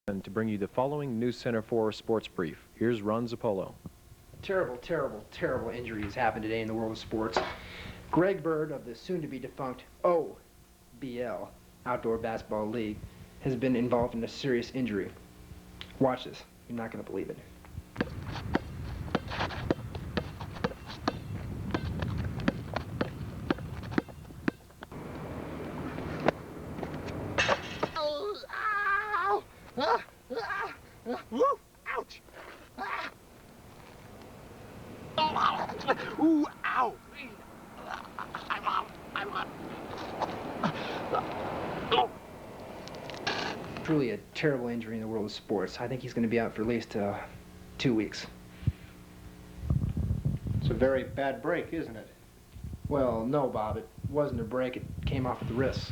And to bring you the following News Center 4 sports brief. Here's Ron Zappolo. Terrible, terrible, terrible injuries happened today in the world of sports. Greg Bird of the soon-to-be defunct OBL, Outdoor Basketball League, has been involved in a serious injury. Watch this. You're not going to believe it. Ouch! Ooh, ow! I'm on. Truly a terrible injury in the world of sports. I think he's going to be out for at least 2 weeks. It's a very bad break, isn't it? Well, no, Bob. It wasn't a break. It came off at the wrists.